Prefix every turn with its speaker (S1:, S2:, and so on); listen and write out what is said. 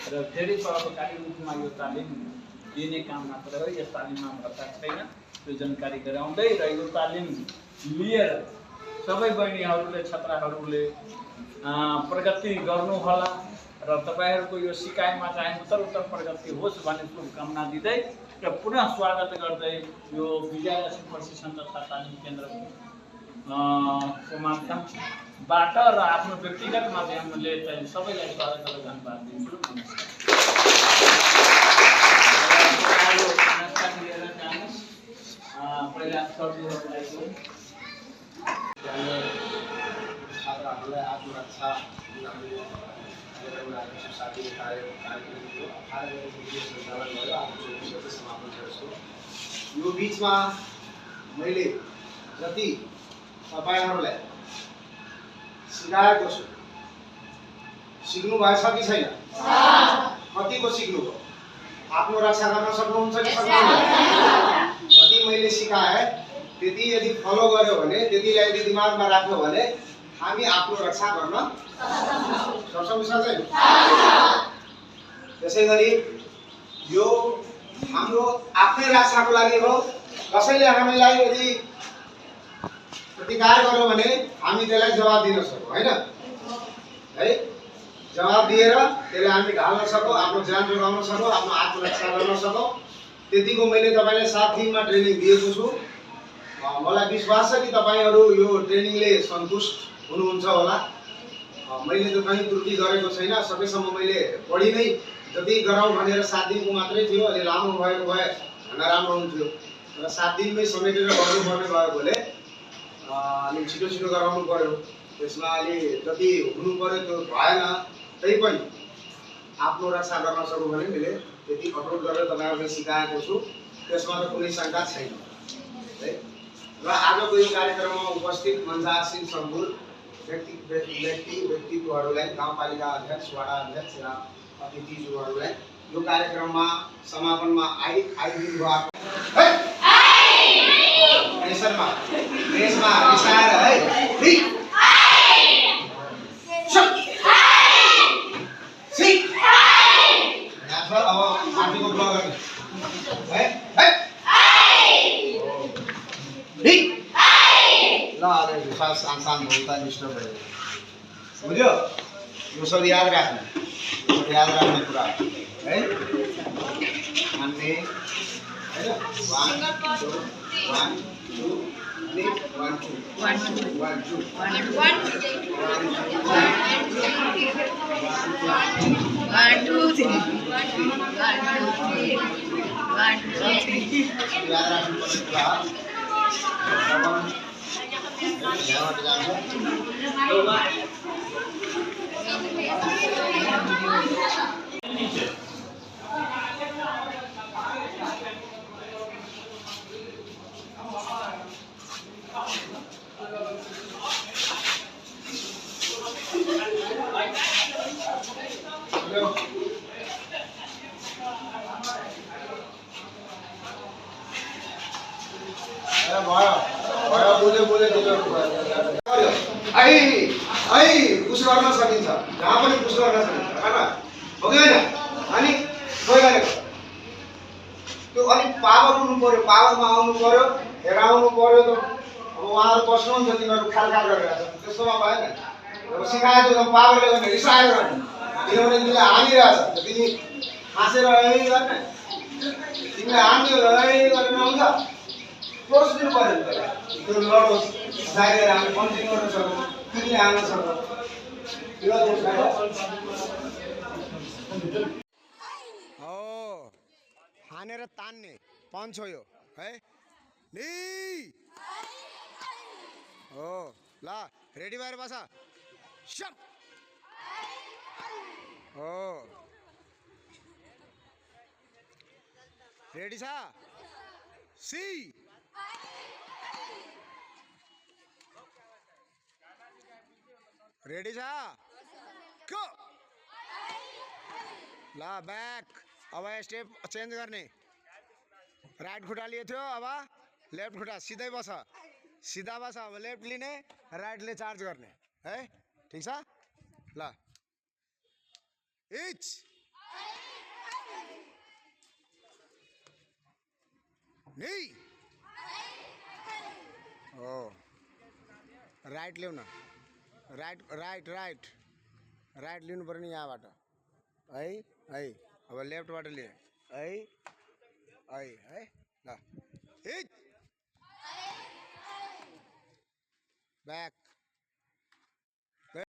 S1: र धेरै प्रभावकारी रूपमा यो तालिम दिने काम मात्र हो। यस तालिममा भत्ता छैन, त्यो जानकारी गराउँदै र यो तालिम लिएर सबै बहिनीहरूले छात्राहरूले प्रगति गर्नुहोला र तपाईहरूको यो सिकाइमा चाहिँ उत्तर प्रगति होस् भन्ने शुभकामना दिँदै र पुनः स्वागत गर्दै यो विजयलक्ष्मी प्रशिक्षण तथा तालिम केन्द्रको माध्यमबाट र आफ्नो व्यक्तिगत माध्यमले चाहिँ सबैलाई स्वागत गरेर धन्यवाद दिन्छु। पहिला सरहरूलाई
S2: छात्राहरूलाई आत्मरक्षा सञ्चालन भयो। आज 24 समापन गर्छु। यो बिचमा मैले जति तपाईहरुलाई सिकाएको छु सिक्नु भएछ कि छैन? कतिको सिक्नुभयो? आत्मरक्षा गर्न सक्नुहुन्छ कि सक्नुहुन्न? जति मैले सिकाए त्यति यदि फलो गर्यो भने, त्यतिलाई यदि दिमागमा राख्यो भने हामी आत्मरक्षा गर्न सक्छौँ कि सक्दैनौँ? त्यसैगरी यो हाम्रो आफ्नै रक्षाको लागि हो। कसैले हामीलाई यदि प्रतिकार गर्यो भने हामी त्यसलाई जवाब दिन सकौँ, हैन? है, जवाब दिएर त्यसलाई हामी ढाल्न सकौँ, आफ्नो ज्यान जोगाउन सकौँ, आफ्नो आत्मरक्षा गर्न सकौँ। त्यतिको मैले तपाईलाई 7 दिनमा ट्रेनिङ दिएको छु। मलाई विश्वास छ कि तपाईहरु यो ट्रेनिङले सन्तुष्ट हुनुहुन्छ होला। मैले त कहीँ त्रुटि गरेको छैन। सकेसम्म मैले बढी नै जति गराउँ भनेर 7 दिनको मात्रै थियो। अलि लामो भएको भए भन्न राम्रो हुन्थ्यो। र 7 दिनमै समेटेर गर्नुपर्ने भएकोले अलि छिटो छिटो गराउनु पर्यो। त्यसमा अलि जति हुनु पर्यो त्यो भएन। त्यही पनि आफ्नो रक्षा गर्न सकौँ भने मैले त्यति अटोट गरेर तपाईहरुलाई सिकाएको छु। त्यसमा त कुनै शंका छैन, है? र आजको यो कार्यक्रममा उपस्थित मञ्चासीन सम्पूर्ण व्यक्तित्वहरूलाई, गाउँपालिका अध्यक्ष, वडा अध्यक्ष र अतिथिज्यूहरूलाई यो कार्यक्रममा समापनमा आइदिनु भएको नेसनमा देशमा रिसाएर है अब माथिको ब्लग है ल अरे विश्वास आसान बहुत निष्ठ भयो। बुझ्यो? यो सब याद राख्नु, याद राख्ने कुरा है। हामीले हैन 1 2 1 2 अनि 1 2 1 2 1 2 1 2 3 याद राख्नुपर्ने कुरा पुस गर्न सकिन्छ, जहाँ पनि पुस गर्न सकिन्छ, हो कि होइन? अनि खोइ गरेको त्यो अलिक पावर हुनु पर्यो, पावरमा आउनु पर्यो, हेराउनु पर्यो। त अब उहाँहरू बस्नुहुन्छ, तिनीहरू खालखाल गरेर त्यस्तोमा भएन। अब सिकाएको त पावरले गर्ने, रिसाएर गर्ने, किनभने तिमीले हानिरहेछ। तिमी हाँसेर गर्ने, तिमीले हान्यो गरेर आउँछ, फोर्स दिनु पर्यो नि त्यसलाई। त्यो लडोस्, जाएर हामी कन्टिन्यू गर्न सकौँ, तिमीले हान्न सकौँ। हानेर तान्ने पञ्च हो यो, है? हो ल, रेडी भएर बस। हो रेडी छ? सी रेडी छ? गो ल, बैक। अब स्टेप चेन्ज गर्ने। राइट खुट्टा लिए थियो, अब लेफ्ट खुट्टा सिधै बस, सीधा बस। अब लेफ्ट लिने, राइटले चार्ज गर्ने, है? ठीक छ? ल, इच नहीं हो राइट ल्याउ न राइट राइट राइट राइट लिनु पर्यो नि यहाँबाट है अब लेफ्टबाट लिए है ल हिट ब्याक